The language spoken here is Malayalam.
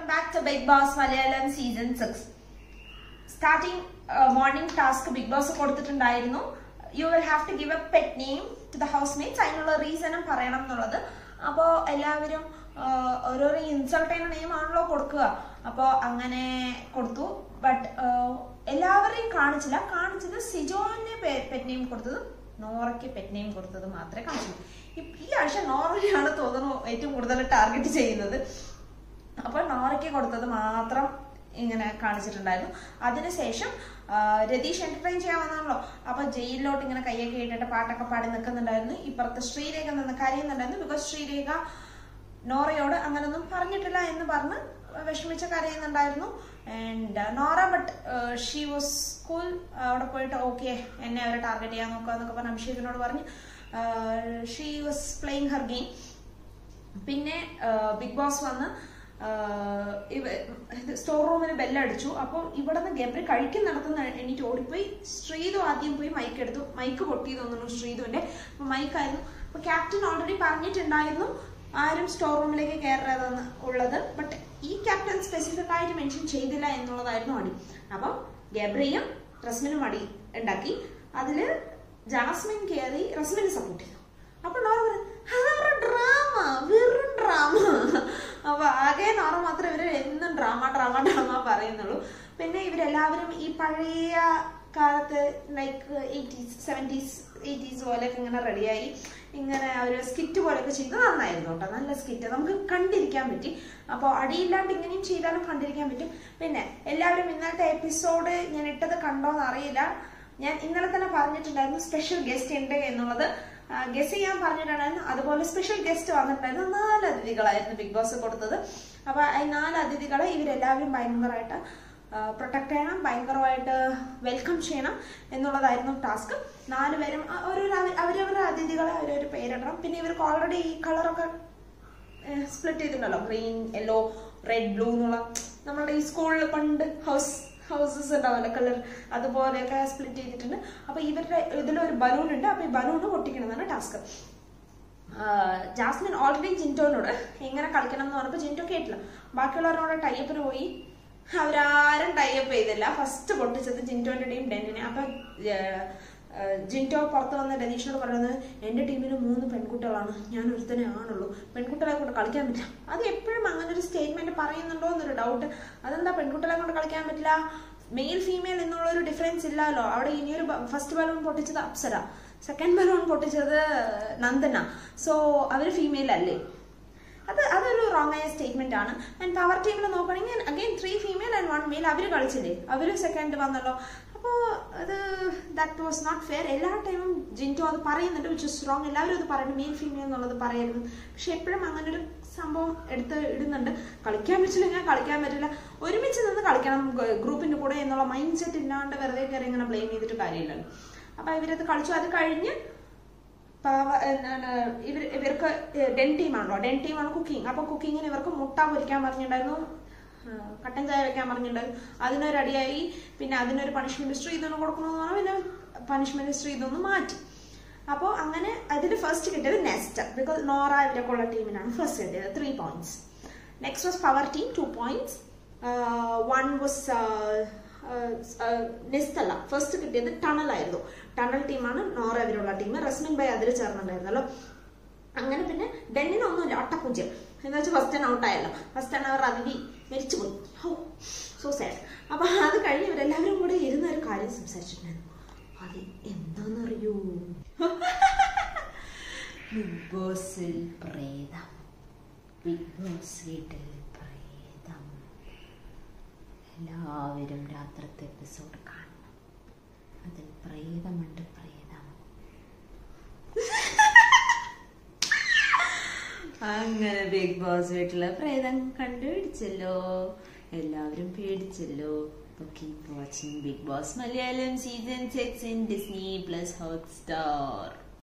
back to Bigg Boss Malayalam season 6. Starting morning task Bigg Boss കൊടുത്തിട്ടുണ്ടായിരുന്നു. You will have to give a pet name to the housemates. അതിനുള്ള റീസണും പറയണം എന്നുള്ളത്. അപ്പോൾ എല്ലാവരും ഓരോരോ ഇൻസൾട്ട് ചെയ്യുന്ന നെയിം ആണല്ലോ കൊടുക്കുക. അപ്പോൾ അങ്ങനെ കൊടുത്തു. ബട്ട് എല്ലാവരെയും കാണിച്ചത് സിജോനെ പെറ്റ് നെയിം കൊടുത്തത്, നോറയ്ക്ക് പെറ്റ് നെയിം കൊടുത്തത് മാത്രമേ കാണിച്ചു. ഈ ആഴ്ച നോറയാണ് തോന്നുന്നു ഏറ്റവും കൂടുതൽ ടാർഗറ്റ് ചെയ്യുന്നത്. അപ്പോൾ നോറയ്ക്ക് കൊടുത്തത് മാത്രം ഇങ്ങനെ കാണിച്ചിട്ടുണ്ടായിരുന്നു. അതിനുശേഷം രതീഷ് എന്റർടൈൻ ചെയ്യാൻ വന്നാണല്ലോ. അപ്പൊ ജയിലിലോട്ട് ഇങ്ങനെ കയ്യൊക്കെ ഇട്ടിട്ട് പാട്ടൊക്കെ പാടി നിൽക്കുന്നുണ്ടായിരുന്നു. ഇപ്പുറത്ത് ശ്രീരേഖ നിന്ന് കരയുന്നുണ്ടായിരുന്നു. ബിക്കോസ് ശ്രീരേഖ നോറയോട് അങ്ങനൊന്നും പറഞ്ഞിട്ടില്ല എന്ന് പറഞ്ഞ് വിഷമിച്ച കരയുന്നുണ്ടായിരുന്നു. And Nora but she was cool. അവിടെ പോയിട്ട് ഓക്കെ എന്നെ അവരെ ടാർഗറ്റ് ചെയ്യാൻ നോക്കുക എന്നൊക്കെ പറഞ്ഞ് അഭിഷേകിനോട് പറഞ്ഞ് she was playing Har game. പിന്നെ ബിഗ് ബോസ് വന്ന് സ്റ്റോർ റൂമിന് ബെല്ലടിച്ചു. അപ്പോൾ ഇവിടെ നിന്ന് ഗബ്രി കഴിക്കുന്നിടത്തുനിന്ന് എണീറ്റ് ഓടിപ്പോയി. ശ്രീതു ആദ്യം പോയി മൈക്ക് എടുത്തു. മൈക്ക് പൊട്ടി തോന്നുന്നു ശ്രീതുവിന്റെ. അപ്പൊ മൈക്കായിരുന്നു. അപ്പൊ ക്യാപ്റ്റൻ ഓൾറെഡി പറഞ്ഞിട്ടുണ്ടായിരുന്നു ആരും സ്റ്റോർ റൂമിലേക്ക് കയറരുതെന്ന് ഉള്ളത്. ബട്ട് ഈ ക്യാപ്റ്റൻ സ്പെസിഫിക് ആയിട്ട് മെൻഷൻ ചെയ്തില്ല എന്നുള്ളതായിരുന്നു അടി. അപ്പം ഗബ്രിയും റസ്മിനും അടി ഉണ്ടാക്കി. അതില് ജാസ്മിൻ കയറി റസ്മിനെ സപ്പോർട്ട് ചെയ്തു. അപ്പൊ നോറ ഡ്രാമ, വെറും ഡ്രാമ. അപ്പൊ ആകെ നോറ മാത്രമേ ഇവര് എന്നും ഡ്രാമ പറയുന്നുള്ളൂ. പിന്നെ ഇവരെല്ലാവരും ഈ പഴയ കാലത്ത് ലൈക്ക് 80s 70s 80s പോലെയൊക്കെ ഇങ്ങനെ റെഡിയായി ഇങ്ങനെ ഒരു സ്കിറ്റ് പോലെയൊക്കെ ചെയ്ത് നന്നായിരുന്നു കേട്ടോ. നല്ല സ്കിറ്റ് നമുക്ക് കണ്ടിരിക്കാൻ പറ്റി. അപ്പോൾ അടിയില്ലാണ്ട് ഇങ്ങനെയും ചെയ്താലും കണ്ടിരിക്കാൻ പറ്റും. പിന്നെ എല്ലാവരും ഇന്നത്തെ എപ്പിസോഡ് ഞാൻ ഇട്ടത് കണ്ടോന്ന് അറിയില്ല. ഞാൻ ഇന്നലെ തന്നെ പറഞ്ഞിട്ടുണ്ടായിരുന്നു സ്പെഷ്യൽ ഗസ്റ്റ് ഉണ്ട് എന്നുള്ളത്. ഗസ്റ്റ് ചെയ്യാൻ പറഞ്ഞിട്ടുണ്ടായിരുന്നു. അതുപോലെ സ്പെഷ്യൽ ഗസ്റ്റ് വന്നിട്ടുണ്ടായിരുന്നു. 4 അതിഥികളായിരുന്നു ബിഗ് ബോസ് കൊടുത്തത്. അപ്പൊ ഈ 4 അതിഥികളെ ഇവരെല്ലാവരും ഭയങ്കരമായിട്ട് പ്രൊട്ടക്ട് ചെയ്യണം, ഭയങ്കരമായിട്ട് വെൽക്കം ചെയ്യണം എന്നുള്ളതായിരുന്നു ടാസ്ക്. 4 പേരും അവരവരുടെ അതിഥികളെ അവരൊരു പേരിടണം. പിന്നെ ഇവർക്ക് ഓൾറെഡി ഈ കളറൊക്കെ സ്പ്ലിറ്റ് ചെയ്തിട്ടുണ്ടല്ലോ, ഗ്രീൻ, യെല്ലോ, റെഡ്, ബ്ലൂ എന്നുള്ള നമ്മളുടെ ഈ സ്കൂളിൽ പണ്ട് ഹൗസസ് ഉണ്ടാവല്ലോ കളർ, അതുപോലെയൊക്കെ സ്പ്ലിറ്റ് ചെയ്തിട്ടുണ്ട്. അപ്പൊ ഇവരുടെ ഇതിലൊരു ബലൂൺ ഉണ്ട്. അപ്പൊ ഈ ബലൂണ് പൊട്ടിക്കണമെന്നാണ് ടാസ്ക്. ജാസ്മിൻ ഓൾറെഡി ജിൻറ്റോനോട് എങ്ങനെ കളിക്കണം എന്ന് പറഞ്ഞപ്പോൾ ജിൻറ്റോ കേട്ടില്ല. ബാക്കിയുള്ളവരോട് ടൈപ്പിന് പോയി. അവരാരും ടൈപ്പ് ചെയ്തില്ല. ഫസ്റ്റ് പൊട്ടിച്ചത് ജിൻറ്റോന്റെയും ഡെന്നിനെ. അപ്പൊ ജിൻറ്റോ പുറത്ത് വന്ന രതീഷിനോട് പറയുന്നത് എന്റെ ടീമിന് 3 പെൺകുട്ടികളാണ്, ഞാൻ ഒരുത്തനെ ആണുള്ളൂ, പെൺകുട്ടികളെ കൊണ്ട് കളിക്കാൻ പറ്റില്ല. അത് എപ്പോഴും അങ്ങനെ ഒരു സ്റ്റേറ്റ്മെന്റ് പറയുന്നുണ്ടോ എന്നൊരു ഡൗട്ട്. അതെന്താ പെൺകുട്ടികളെ കൊണ്ട് കളിക്കാൻ പറ്റില്ല? മെയിൽ ഫീമെയിൽ എന്നുള്ള ഒരു ഡിഫറൻസ് ഇല്ലല്ലോ. അവിടെ ഇനിയൊരു ഫസ്റ്റ് ബലൂൺ പൊട്ടിച്ചത് അപ്സര, സെക്കൻഡ് ബലൂൺ പൊട്ടിച്ചത് നന്ദന. സോ അവര് ഫീമെയിൽ അല്ലേ? അതൊരു റോങ് ആയ സ്റ്റേറ്റ്മെന്റ് ആണ്. ആൻഡ് പവർ ടീമിൽ നോക്കുകയാണെങ്കിൽ അഗൈൻ 3 ഫീമെയിൽ ആൻഡ് 1 മെയിൽ. അവര് കളിച്ചില്ലേ, അവര് സെക്കൻഡ് വന്നല്ലോ. അപ്പോ അത് ദാറ്റ് വാസ് നോട്ട് ഫെയർ. എല്ലാ ടൈമും ജിൻറ്റോ അത് പറയുന്നുണ്ട്, വിച്ച് ഇസ് റോങ്. എല്ലാവരും അത് പറയുന്നു, മെയിൽ ഫീമെയിൽ എന്നുള്ളത് പറയരുത്. പക്ഷെ എപ്പോഴും അങ്ങനെ ഒരു സംഭവം എടുത്ത് ഇടുന്നുണ്ട്. കളിക്കാൻ പറ്റില്ലെങ്കിൽ കളിക്കാൻ പറ്റില്ല, ഒരുമിച്ച് നിന്ന് കളിക്കണം ഗ്രൂപ്പിന്റെ കൂടെ എന്നുള്ള മൈൻഡ് സെറ്റ് ഇല്ലാണ്ട് വെറുതെ കയറി ഇങ്ങനെ ബ്ലെയിം ചെയ്തിട്ട് കാര്യമില്ലല്ലോ. അപ്പൊ ഇവരത് കളിച്ചു. അത് കഴിഞ്ഞ് ഇവർക്ക് ഡെൻ ടീമാണല്ലോ, ഡെൻ ടീമാണ് കുക്കിംഗ്. അപ്പൊ കുക്കിങ്ങിന് ഇവർക്ക് മുട്ട പൊരിക്കാൻ പറഞ്ഞിട്ടുണ്ടായിരുന്നു, കട്ടൻ ചായ വെക്കാൻ പറഞ്ഞിട്ടുണ്ടായിരുന്നു. അതിനൊരടിയായി. പിന്നെ അതിനൊരു പണിഷ്മെന്റ് ശ്രീധന് കൊടുക്കണമെന്ന് പറഞ്ഞാൽ പിന്നെ പണിഷ്മെന്റ് ശ്രീധൊന്ന് മാറ്റി. അപ്പോൾ അങ്ങനെ അതിൽ ഫസ്റ്റ് കിട്ടിയത് നെസ്റ്റ്, ബിക്കോസ് നോറ ഇവരൊക്കെ ഉള്ള ടീമിനാണ് ഫസ്റ്റ് കിട്ടിയത് 3 points. Next was power team 2 points. 1 was nest അല്ല, ഫസ്റ്റ് കിട്ടിയത് ടണൽ ആയിരുന്നു. ടണൽ ടീമാണ് നോറ ഇവരുള്ള ടീം. റസ്മിൻ ബൈ അതിൽ ചേർന്നിട്ടുണ്ടായിരുന്നല്ലോ. അങ്ങനെ പിന്നെ ഡെന്നിന് ഒന്നുമില്ല, ഒട്ടപ്പൂജ്യം എന്ന് വെച്ചാൽ ഫസ്റ്റ് ടൈം ഔട്ടായല്ലോ. ഫസ്റ്റ് ടൈം അവർ അതിഥി മരിച്ചുപോയി. ഹോ, സോ സാഡ്. അപ്പൊ അത് കഴിഞ്ഞ് ഇവരെല്ലാവരും കൂടെ ഇരുന്ന ഒരു കാര്യം സംസാരിച്ചിട്ടുണ്ടായിരുന്നു. അത് എന്താണെന്നറിയൂ? ബിഗ് ബോസിൽ പ്രേതം, ബിഗ് ബോസ് വീട്ടിൽ പ്രേതം. എല്ലാവരും രാത്രിത്തെ എപ്പിസോഡ് കാണണം. അതിൽ പ്രേതമുണ്ട്, പ്രേതം. അങ്ങനെ ബിഗ് ബോസ് വീട്ടിലെ പ്രേതം കണ്ടുപിടിച്ചല്ലോ, എല്ലാവരും പേടിച്ചല്ലോ. Keep watching Bigg Boss Malayalam season 6 in Disney+ Hotstar.